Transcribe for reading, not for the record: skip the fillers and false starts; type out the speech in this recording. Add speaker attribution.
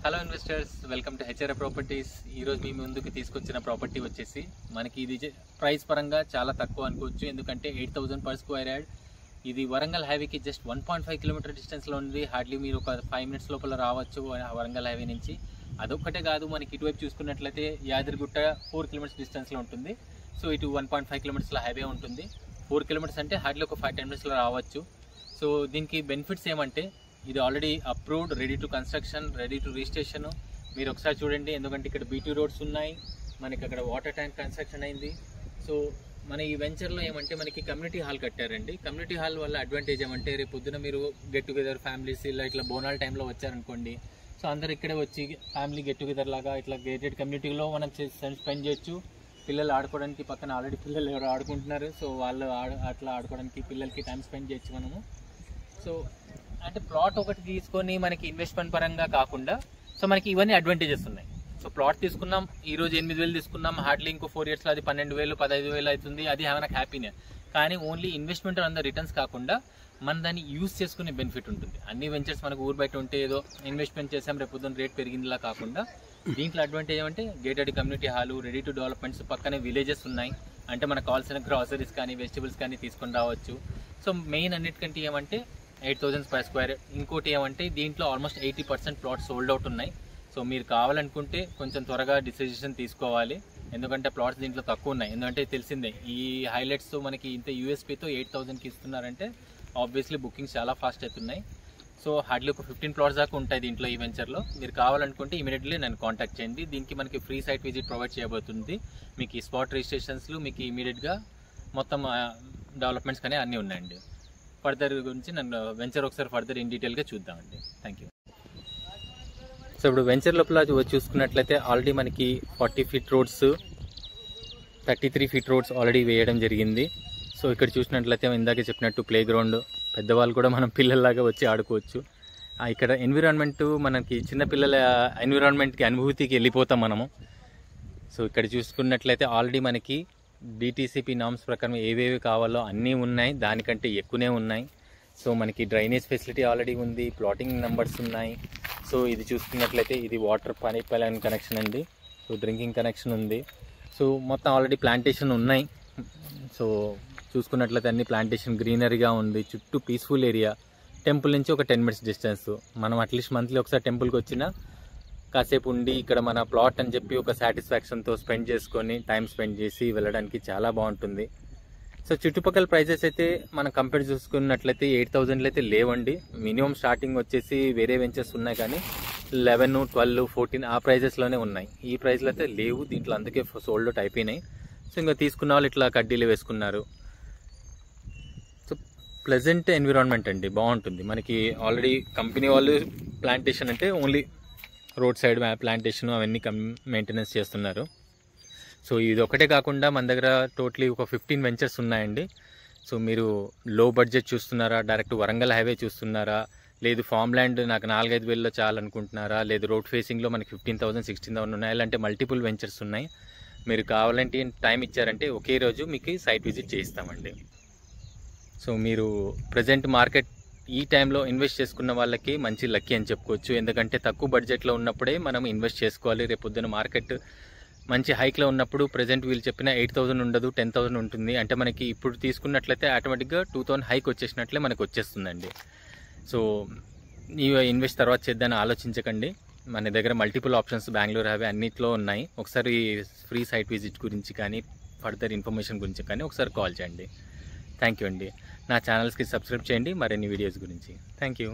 Speaker 1: Hello investors, welcome to HRA properties. ఈరోజు మీ ముందుకు తీసుకొచ్చిన ప్రాపర్టీ వచ్చేసి మనకి ఇది ప్రైస్ పరంగా చాలా తక్కువ అనుకోవచ్చు. ఎందుకంటే 8,000 per square yard. ఇది వరంగల్ హైవేకి జస్ట్ 1.5 కిలోమీటర్ డిస్టెన్స్లో ఉంది. హార్డ్లీ మీరు ఒక 5 minutes లోపల రావచ్చు వరంగల్ హైవే నుంచి. అదొక్కటే కాదు, మనకి ఇటువైపు చూసుకున్నట్లయితే యాదగిరిగుట్ట 4 kilometers డిస్టెన్స్లో ఉంటుంది. సో ఇటు 1.5 kilometers హైవే ఉంటుంది. 4 kilometers అంటే హార్డ్లీ ఒక 5-10 minutesలో రావచ్చు. సో దీనికి బెనిఫిట్స్ ఏమంటే, ఇది already approved, ready to construction, ready to registration. మీరు ఒకసారి చూడండి, ఎందుకంటే ఇక్కడ బీటీ రోడ్స్ ఉన్నాయి, మనకి అక్కడ వాటర్ ట్యాంక్ కన్స్ట్రక్షన్ అయింది. సో మన ఈ వెంచర్లో ఏమంటే మనకి కమ్యూనిటీ హాల్ కట్టారండి. కమ్యూనిటీ హాల్ వల్ల అడ్వాంటేజ్ ఏమంటే, రేపు పొద్దున మీరు గెట్ టుగెదర్ ఫ్యామిలీస్ ఇట్లా బోనాల టైంలో వచ్చారనుకోండి, సో అందరు ఇక్కడే వచ్చి ఫ్యామిలీ గెట్ టుగెదర్ లాగా ఇట్లా గేటెడ్ కమ్యూనిటీలో మనం స్పెండ్ చేయొచ్చు. పిల్లలు ఆడుకోవడానికి పక్కన ఆల్రెడీ పిల్లలు ఎవరు ఆడుకుంటున్నారు, సో వాళ్ళు అట్లా ఆడుకోవడానికి పిల్లలకి టైం స్పెండ్ చేయొచ్చు మనము. సో అంటే ప్లాట్ ఒకటి తీసుకొని మనకి ఇన్వెస్ట్మెంట్ పరంగా కాకుండా, సో మనకి ఇవన్నీ అడ్వాంటేజెస్ ఉన్నాయి. సో ప్లాట్ తీసుకున్నాం, ఈ రోజు 8,000 తీసుకున్నాం, హార్డ్లీ ఇంకో 4 yearsలో అది 12,000 15,000 అవుతుంది. అది మనకు హ్యాపీనే. కానీ only investment on the returns కాకుండా మన దాన్ని యూజ్ చేసుకునే బెనిఫిట్ ఉంటుంది. అన్ని వెంచర్స్ మనకు ఊరు బయట ఉంటే ఏదో ఇన్వెస్ట్మెంట్ చేసాం రేపు పొద్దున్న రేట్ పెరిగిందిలా కాకుండా, దీంట్లో అడ్వాంటేజ్ ఏమంటే gated community hall, ready to developments, పక్కనే విలేజెస్ ఉన్నాయి. అంటే మనకు కావాల్సిన గ్రాసరీస్ కానీ వెజిటబుల్స్ కానీ తీసుకొని రావచ్చు. సో మెయిన్ అన్నిటికంటే ఏమంటే 8,000 per square. ఇంకోటి ఏమంటే దీంట్లో ఆల్మోస్ట్ 80% ప్లాట్స్ సోల్డ్ అవుట్ ఉన్నాయి. సో మీరు కావాలనుకుంటే కొంచెం త్వరగా డిసిజన్ తీసుకోవాలి, ఎందుకంటే ప్లాట్స్ దీంట్లో తక్కువ ఉన్నాయి. ఎందుకంటే తెలిసిందే, ఈ హైలైట్స్తో మనకి ఇంత యూఎస్పీతో 8,000కి ఇస్తున్నారంటే ఆబ్వియస్లీ బుకింగ్స్ చాలా ఫాస్ట్ అవుతున్నాయి. సో హార్డ్లీ ఒక 15 plots దాకా ఉంటాయి దీంట్లో ఈ వెంచర్లో. మీరు కావాలనుకుంటే ఇమీడియట్లీ నన్ను కాంటాక్ట్ చేయండి. దీనికి మనకి ఫ్రీ సైట్ విజిట్ ప్రొవైడ్ చేయబోతుంది. మీకు ఈ స్పాట్ రిజిస్ట్రేషన్స్లు మీకు ఇమీడియట్గా మొత్తం డెవలప్మెంట్స్ కానీ అన్నీ ఉన్నాయండి. ఫర్దర్ గురించి నన్ను వెంచర్ ఒకసారి ఫర్దర్ ఇన్ డీటెయిల్గా చూద్దామండి. Thank you. సో ఇప్పుడు వెంచర్ లోపల చూసుకున్నట్లయితే ఆల్రెడీ మనకి 40 feet roads, 33 feet roads already వేయడం జరిగింది. సో ఇక్కడ చూసినట్లయితే ఇందాకే చెప్పినట్టు ప్లే గ్రౌండ్, పెద్దవాళ్ళు కూడా మనం పిల్లల్లాగా వచ్చి ఆడుకోవచ్చు. ఇక్కడ ఎన్విరాన్మెంట్ మనకి చిన్నపిల్లల ఎన్విరాన్మెంట్కి అనుభూతికి వెళ్ళిపోతాం మనము. సో ఇక్కడ చూసుకున్నట్లయితే ఆల్రెడీ మనకి డిటిసిపి నామ్స్ ప్రకారం ఏవేవి కావాలో అన్నీ ఉన్నాయి, దానికంటే ఎక్కువనే ఉన్నాయి. సో మనకి డ్రైనేజ్ ఫెసిలిటీ ఆల్రెడీ ఉంది, ప్లాటింగ్ నెంబర్స్ ఉన్నాయి. సో ఇది చూసుకున్నట్లయితే ఇది వాటర్ పైప్ లైన్ కనెక్షన్ అండి. సో డ్రింకింగ్ కనెక్షన్ ఉంది. సో మొత్తం ఆల్రెడీ ప్లాంటేషన్ ఉన్నాయి. సో చూసుకున్నట్లయితే అన్ని ప్లాంటేషన్ గ్రీనరీగా ఉంది, చుట్టూ పీస్ఫుల్ ఏరియా. టెంపుల్ నుంచి ఒక 10 minutes డిస్టెన్స్. మనం అట్లీస్ట్ మంత్లీ ఒకసారి టెంపుల్కి వచ్చినా కాసేపు ఉండి ఇక్కడ మన ప్లాట్ అని చెప్పి ఒక సాటిస్ఫాక్షన్తో స్పెండ్ చేసుకొని టైం స్పెండ్ చేసి వెళ్ళడానికి చాలా బాగుంటుంది. సో చుట్టుపక్కల ప్రైజెస్ అయితే మనం కంపేర్ చూసుకున్నట్లయితే 8,000 అయితే లేవండి. మినిమం స్టార్టింగ్ వచ్చేసి వేరే వెంచర్స్ ఉన్నాయి, కానీ 11, 12, 14 ఆ ప్రైజెస్లోనే ఉన్నాయి. ఈ ప్రైస్లో అయితే లేవు దీంట్లో, అందుకే సోల్డ్ అవుట్ అయిపోయినాయి. సో ఇంకా తీసుకున్న వాళ్ళు ఇట్లా కడ్డీలు వేసుకున్నారు. సో ప్లెజెంట్ ఎన్విరాన్మెంట్ అండి, బాగుంటుంది. మనకి ఆల్రెడీ కంపెనీ వాళ్ళు ప్లాంటేషన్ అంటే ఓన్లీ రోడ్ సైడ్ ప్లాంటేషన్ అవన్నీ మెయింటెనెన్స్ చేస్తున్నారు. సో ఇది ఒకటే కాకుండా మన దగ్గర టోటలీ ఒక 15 వెంచర్స్ ఉన్నాయండి. సో మీరు లో బడ్జెట్ చూస్తున్నారా, డైరెక్ట్ వరంగల్ హైవే చూస్తున్నారా, లేదు ఫామ్ ల్యాండ్ నాకు 4-5 వేలలో చాలనుకుంటున్నారా, లేదు రోడ్ ఫేసింగ్లో మనకి 15,000 16,000 ఉన్నాయి, అలాంటి మల్టిపుల్ వెంచర్స్ ఉన్నాయి. మీరు కావాలంటే టైం ఇచ్చారంటే ఒకే రోజు మీకు సైట్ విజిట్ చేయిస్తామండి. సో మీరు ప్రజెంట్ మార్కెట్ ఈ టైంలో ఇన్వెస్ట్ చేసుకున్న వాళ్ళకి మంచి లక్కీ అని చెప్పుకోవచ్చు. ఎందుకంటే తక్కువ బడ్జెట్లో ఉన్నప్పుడే మనం ఇన్వెస్ట్ చేసుకోవాలి. రేపు పొద్దున మార్కెట్ మంచి హైక్లో ఉన్నప్పుడు ప్రజెంట్ వీళ్ళు చెప్పిన 8,000 ఉండదు, 10,000 ఉంటుంది. అంటే మనకి ఇప్పుడు తీసుకున్నట్లయితే ఆటోమేటిక్గా 2,000 హైక్ వచ్చేసినట్లే మనకు వచ్చేస్తుందండి. సో ఈ ఇన్వెస్ట్ తర్వాత చేద్దాన్ని ఆలోచించకండి. మన దగ్గర మల్టిపుల్ ఆప్షన్స్ బెంగళూరు హైవే అన్నిట్లో ఉన్నాయి. ఒకసారి ఫ్రీ సైట్ విజిట్ గురించి కానీ ఫర్దర్ ఇన్ఫర్మేషన్ గురించి కానీ ఒకసారి కాల్ చేయండి. థ్యాంక్ యూ అండి. నా ఛానల్స్కి సబ్స్క్రైబ్ చేయండి మరిన్ని వీడియోస్ గురించి. Thank you.